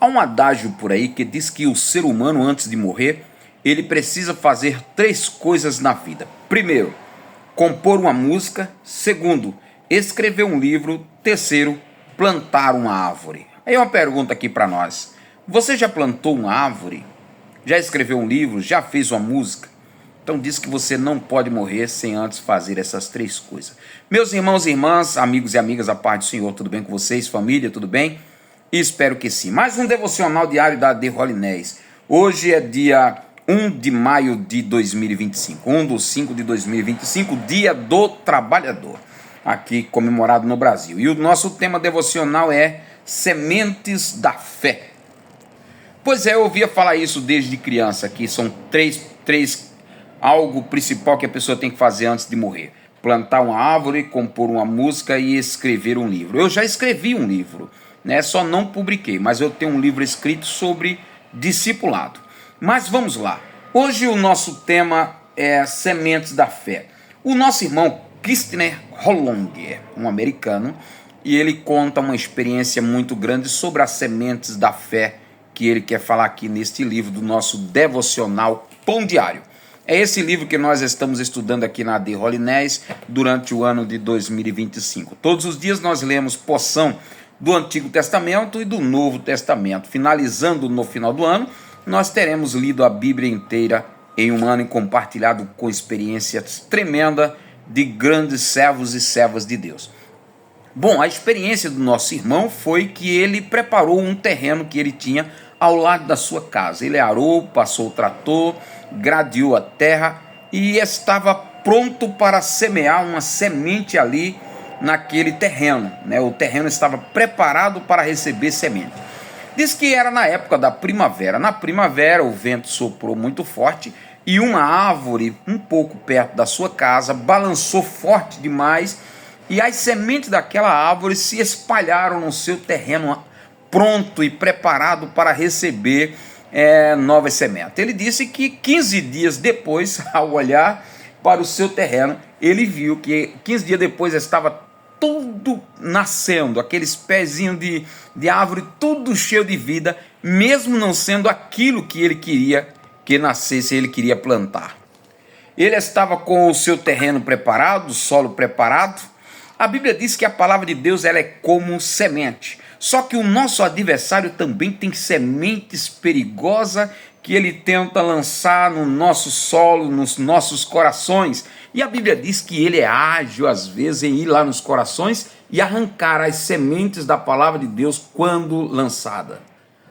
Há um adágio por aí que diz que o ser humano, antes de morrer, ele precisa fazer 3 coisas na vida. Primeiro, compor uma música. Segundo, escrever um livro. Terceiro, plantar uma árvore. Aí uma pergunta aqui para nós. Você já plantou uma árvore? Já escreveu um livro? Já fez uma música? Então diz que você não pode morrer sem antes fazer essas 3 coisas. Meus irmãos e irmãs, amigos e amigas, a paz do Senhor, tudo bem com vocês? Família, tudo bem? Espero que sim. Mais um devocional diário da AD Holinés. Hoje é dia 1 de maio de 2025, 1/5 de 2025, dia do trabalhador, aqui comemorado no Brasil. E o nosso tema devocional é Sementes da Fé. Pois é, eu ouvia falar isso desde criança, que são três algo principal que a pessoa tem que fazer antes de morrer: plantar uma árvore, compor uma música e escrever um livro. Eu já escrevi um livro, né? Só não publiquei, mas eu tenho um livro escrito sobre discipulado. Mas vamos lá. Hoje o nosso tema é Sementes da Fé. O nosso irmão Christopher Hollinger, um americano, e ele conta uma experiência muito grande sobre as sementes da fé que ele quer falar aqui neste livro do nosso devocional Pão Diário. É esse livro que nós estamos estudando aqui na AD Holinés durante o ano de 2025. Todos os dias nós lemos porção do Antigo Testamento e do Novo Testamento. Finalizando no final do ano, nós teremos lido a Bíblia inteira em um ano e compartilhado com experiências tremendas de grandes servos e servas de Deus. Bom, a experiência do nosso irmão foi que ele preparou um terreno que ele tinha ao lado da sua casa. Ele arou, passou o trator, gradeou a terra e estava pronto para semear uma semente ali naquele terreno, né? O terreno estava preparado para receber semente. Diz que era na época da primavera. Na primavera o vento soprou muito forte e uma árvore um pouco perto da sua casa balançou forte demais e as sementes daquela árvore se espalharam no seu terreno pronto e preparado para receber novas sementes. Ele disse que 15 dias depois, ao olhar para o seu terreno, ele viu que 15 dias depois estava tudo nascendo, aqueles pezinhos de árvore, tudo cheio de vida, mesmo não sendo aquilo que ele queria que nascesse, ele queria plantar. Ele estava com o seu terreno preparado, o solo preparado. A Bíblia diz que a palavra de Deus ela é como semente. Só que o nosso adversário também tem sementes perigosas que ele tenta lançar no nosso solo, nos nossos corações. E a Bíblia diz que ele é ágil às vezes em ir lá nos corações e arrancar as sementes da palavra de Deus quando lançada.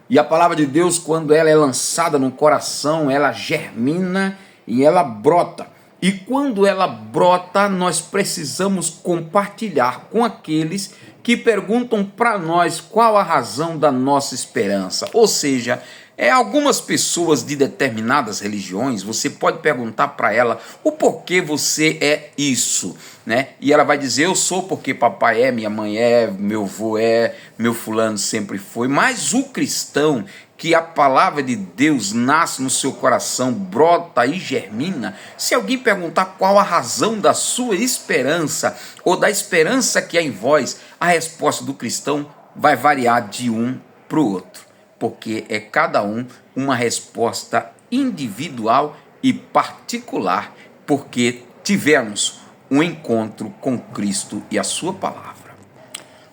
E a palavra de Deus, quando ela é lançada no coração, ela germina e ela brota. E quando ela brota, nós precisamos compartilhar com aqueles que perguntam para nós qual a razão da nossa esperança. Ou seja, algumas pessoas de determinadas religiões, você pode perguntar para ela o porquê você é isso, né? E ela vai dizer: eu sou porque papai é, minha mãe é, meu avô é, meu fulano sempre foi. Mas o cristão, que a palavra de Deus nasce no seu coração, brota e germina, se alguém perguntar qual a razão da sua esperança ou da esperança que há em vós, a resposta do cristão vai variar de um para o outro, porque é cada um uma resposta individual e particular, porque tivemos um encontro com Cristo e a sua palavra.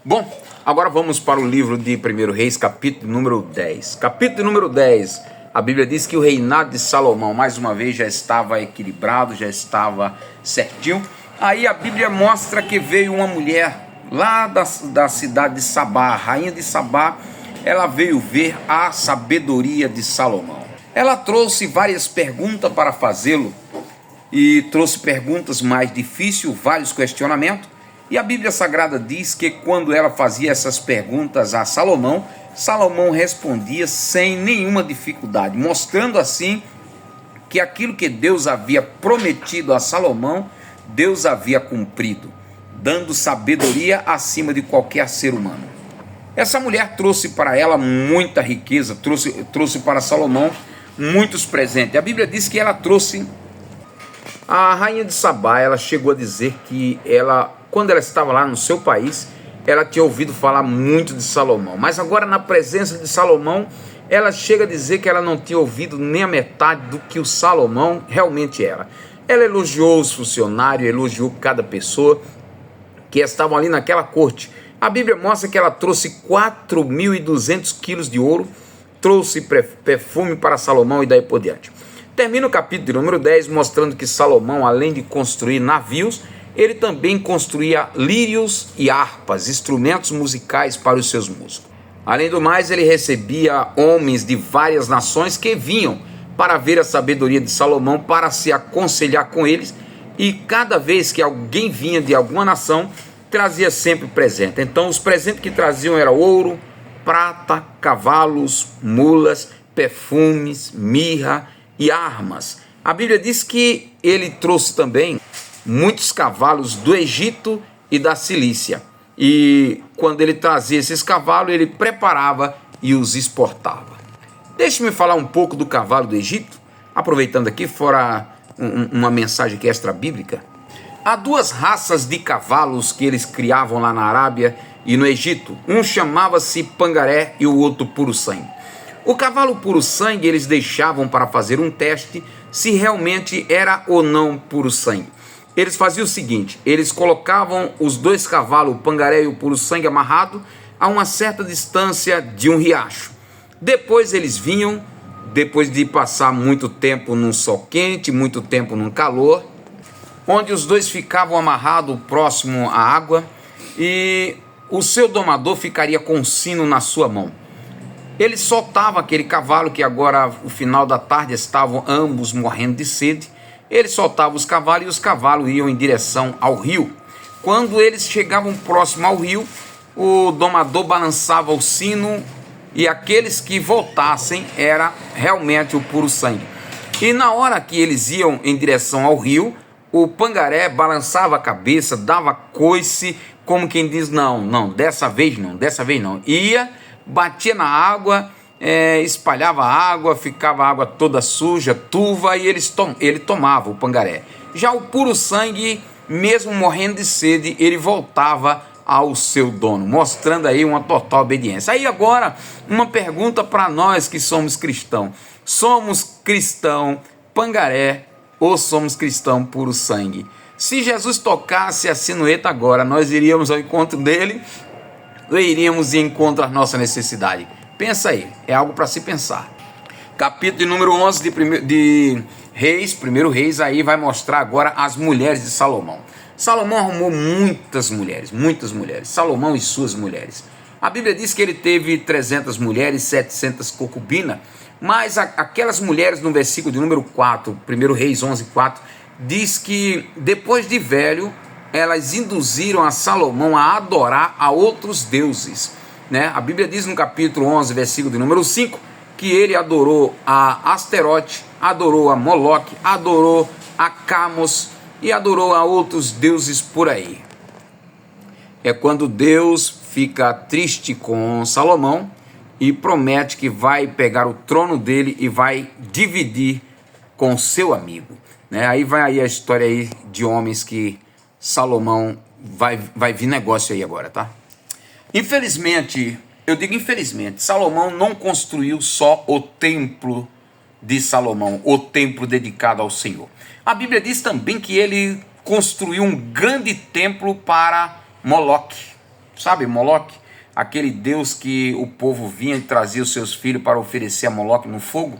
Bom, agora vamos para o livro de 1 Reis, capítulo número 10. Capítulo número 10, a Bíblia diz que o reinado de Salomão, mais uma vez, já estava equilibrado, já estava certinho. Aí a Bíblia mostra que veio uma mulher lá da cidade de Sabá, a rainha de Sabá. Ela veio ver a sabedoria de Salomão. Ela trouxe várias perguntas para fazê-lo e trouxe perguntas mais difíceis, vários questionamentos. E a Bíblia Sagrada diz que quando ela fazia essas perguntas a Salomão, Salomão respondia sem nenhuma dificuldade, mostrando assim que aquilo que Deus havia prometido a Salomão, Deus havia cumprido, dando sabedoria acima de qualquer ser humano. Essa mulher trouxe para ela muita riqueza, trouxe para Salomão muitos presentes. A Bíblia diz que ela trouxe a rainha de Sabá. Ela chegou a dizer que ela, quando ela estava lá no seu país, ela tinha ouvido falar muito de Salomão, mas agora na presença de Salomão, ela chega a dizer que ela não tinha ouvido nem a metade do que o Salomão realmente era. Ela elogiou os funcionários, elogiou cada pessoa que estavam ali naquela corte. A Bíblia mostra que ela trouxe 4.200 quilos de ouro, trouxe perfume para Salomão e daí por diante. Termina o capítulo de número 10 mostrando que Salomão, além de construir navios, ele também construía lírios e harpas, instrumentos musicais para os seus músicos. Além do mais, ele recebia homens de várias nações que vinham para ver a sabedoria de Salomão, para se aconselhar com eles, e cada vez que alguém vinha de alguma nação, trazia sempre presente. Então os presentes que traziam eram ouro, prata, cavalos, mulas, perfumes, mirra e armas. A Bíblia diz que ele trouxe também muitos cavalos do Egito e da Cilícia. E quando ele trazia esses cavalos, ele preparava e os exportava. Deixe-me falar um pouco do cavalo do Egito, aproveitando aqui, fora uma mensagem que é extra bíblica. Há duas raças de cavalos que eles criavam lá na Arábia e no Egito. Um chamava-se Pangaré e o outro Puro Sangue. O cavalo Puro Sangue eles deixavam para fazer um teste se realmente era ou não puro sangue. Eles faziam o seguinte: eles colocavam os dois cavalos, o Pangaré e o Puro Sangue, amarrado a uma certa distância de um riacho. Depois eles vinham, depois de passar muito tempo num sol quente, muito tempo num calor, onde os dois ficavam amarrados próximo à água, e o seu domador ficaria com um sino na sua mão. Ele soltava aquele cavalo, que agora, no final da tarde, estavam ambos morrendo de sede. Ele soltava os cavalos e os cavalos iam em direção ao rio. Quando eles chegavam próximo ao rio, o domador balançava o sino e aqueles que voltassem era realmente o puro sangue. E na hora que eles iam em direção ao rio, o Pangaré balançava a cabeça, dava coice, como quem diz: não, dessa vez não. Ia, batia na água, espalhava a água, ficava a água toda suja, turva, e ele tomava o Pangaré. Já o Puro Sangue, mesmo morrendo de sede, ele voltava ao seu dono, mostrando aí uma total obediência. Aí agora, uma pergunta para nós que somos cristãos: somos cristão Pangaré ou somos cristão Puro Sangue? Se Jesus tocasse a sinueta agora, nós iríamos ao encontro dele ou iríamos em encontro à nossa necessidade? Pensa aí, é algo para se pensar. Capítulo número 11 de Reis, primeiro Reis, aí vai mostrar agora as mulheres de Salomão. Salomão arrumou muitas mulheres, Salomão e suas mulheres. A Bíblia diz que ele teve 300 mulheres, 700 concubinas, mas aquelas mulheres no versículo de número 4, 1 Reis 11:4, diz que depois de velho, elas induziram a Salomão a adorar a outros deuses, né? A Bíblia diz no capítulo 11, versículo de número 5, que ele adorou a Asterote, adorou a Moloque, adorou a Camos e adorou a outros deuses por aí. É quando Deus fica triste com Salomão e promete que vai pegar o trono dele e vai dividir com seu amigo, né? Aí vai aí a história aí de homens que Salomão vai vir negócio aí agora, tá? Infelizmente, eu digo infelizmente, Salomão não construiu só o templo de Salomão, o templo dedicado ao Senhor. A Bíblia diz também que ele construiu um grande templo para Moloque. Sabe Moloque? Aquele deus que o povo vinha e trazia os seus filhos para oferecer a Moloque no fogo.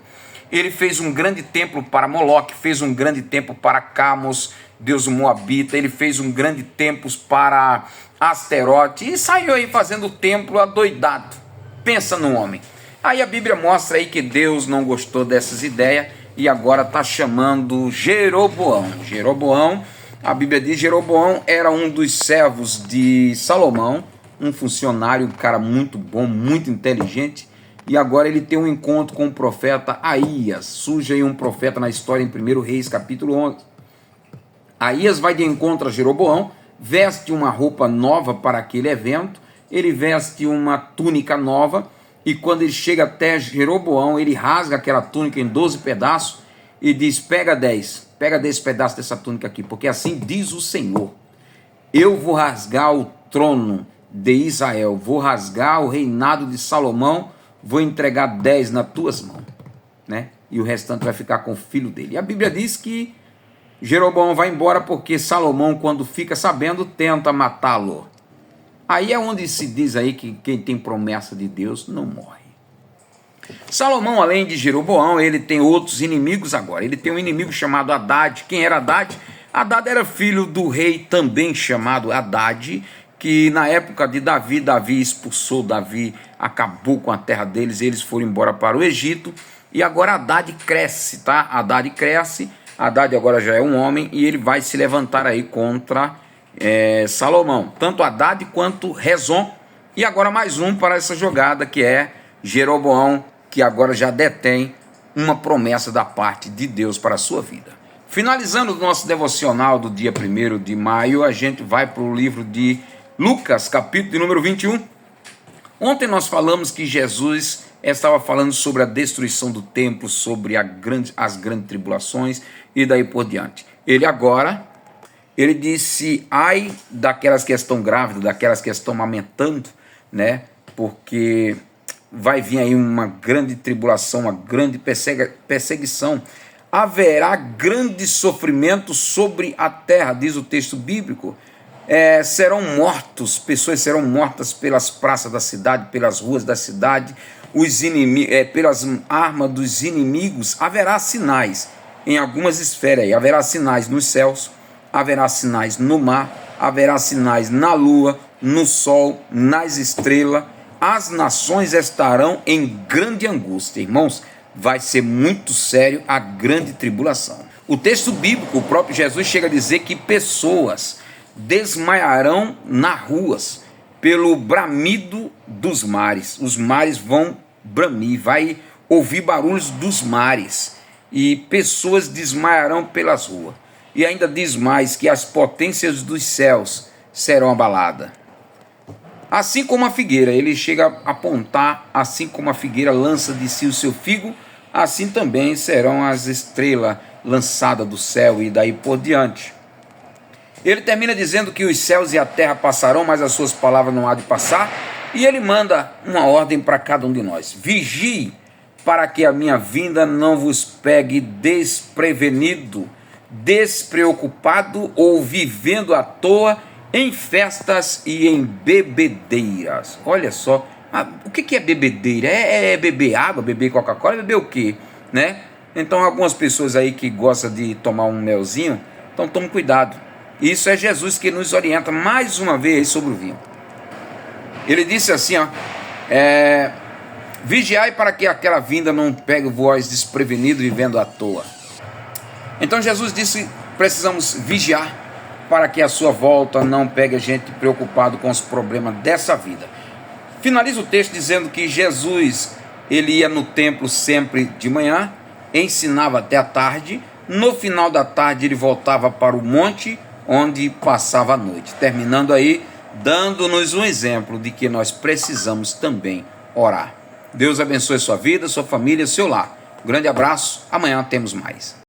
Ele fez um grande templo para Moloque, fez um grande templo para Camos, deus moabita. Ele fez um grande templo para Asterote e saiu aí fazendo o templo adoidado. Pensa no homem. Aí a Bíblia mostra aí que Deus não gostou dessas ideias e agora está chamando Jeroboão. Jeroboão, a Bíblia diz, Jeroboão era um dos servos de Salomão, um funcionário, um cara muito bom, muito inteligente, e agora ele tem um encontro com o profeta Aías. Surge aí um profeta na história em 1 Reis, capítulo 11. Aías vai de encontro a Jeroboão, veste uma roupa nova para aquele evento, ele veste uma túnica nova, e quando ele chega até Jeroboão, ele rasga aquela túnica em 12 pedaços e diz: pega 10 pedaços dessa túnica aqui, porque assim diz o Senhor: eu vou rasgar o trono de Israel, vou rasgar o reinado de Salomão, vou entregar 10 nas tuas mãos, né? E o restante vai ficar com o filho dele. E a Bíblia diz que Jeroboão vai embora porque Salomão, quando fica sabendo, tenta matá-lo. Aí é onde se diz aí que quem tem promessa de Deus não morre. Salomão, além de Jeroboão, ele tem outros inimigos agora. Ele tem um inimigo chamado Haddad. Quem era Haddad? Haddad era filho do rei também chamado Haddad, que na época de Davi, Davi expulsou Davi, acabou com a terra deles, eles foram embora para o Egito, e agora Haddad cresce, tá? Haddad cresce, Haddad agora já é um homem, e ele vai se levantar aí contra Salomão, tanto Haddad quanto Rezon, e agora mais um para essa jogada, que é Jeroboão, que agora já detém uma promessa da parte de Deus para a sua vida. Finalizando o nosso devocional do dia 1º de maio, a gente vai para o livro de Lucas, capítulo de número 21. Ontem nós falamos que Jesus estava falando sobre a destruição do templo, sobre as grandes tribulações e daí por diante. Ele disse, ai daquelas que estão grávidas, daquelas que estão amamentando, né? Porque vai vir aí uma grande tribulação, uma grande perseguição. Haverá grande sofrimento sobre a terra, diz o texto bíblico. Serão mortos, pessoas serão mortas pelas praças da cidade, pelas ruas da cidade, pelas armas dos inimigos. Haverá sinais em algumas esferas aí. Haverá sinais nos céus, haverá sinais no mar, haverá sinais na lua, no sol, nas estrelas. As nações estarão em grande angústia. Irmãos, vai ser muito sério a grande tribulação. O texto bíblico, o próprio Jesus chega a dizer que pessoas desmaiarão nas ruas pelo bramido dos mares. Os mares vão bramir, vai ouvir barulhos dos mares, e pessoas desmaiarão pelas ruas. E ainda diz mais que as potências dos céus serão abaladas. Assim como a figueira, ele chega a apontar, assim como a figueira lança de si o seu figo, assim também serão as estrelas lançadas do céu e daí por diante. Ele termina dizendo que os céus e a terra passarão, mas as suas palavras não há de passar, e ele manda uma ordem para cada um de nós: vigie para que a minha vinda não vos pegue desprevenido, despreocupado ou vivendo à toa em festas e em bebedeiras. Olha só, o que é bebedeira? É beber água, beber Coca-Cola, beber o quê? Né? Então algumas pessoas aí que gostam de tomar um melzinho, então tome cuidado. Isso é Jesus que nos orienta mais uma vez sobre o vinho. Ele disse assim, vigiai para que aquela vinda não pegue vós desprevenido vivendo à toa. Então Jesus disse, precisamos vigiar para que a sua volta não pegue a gente preocupado com os problemas dessa vida. Finaliza o texto dizendo que Jesus, ele ia no templo sempre de manhã, ensinava até a tarde, no final da tarde ele voltava para o monte, onde passava a noite, terminando aí, dando-nos um exemplo de que nós precisamos também orar. Deus abençoe sua vida, sua família, seu lar. Um grande abraço, amanhã temos mais.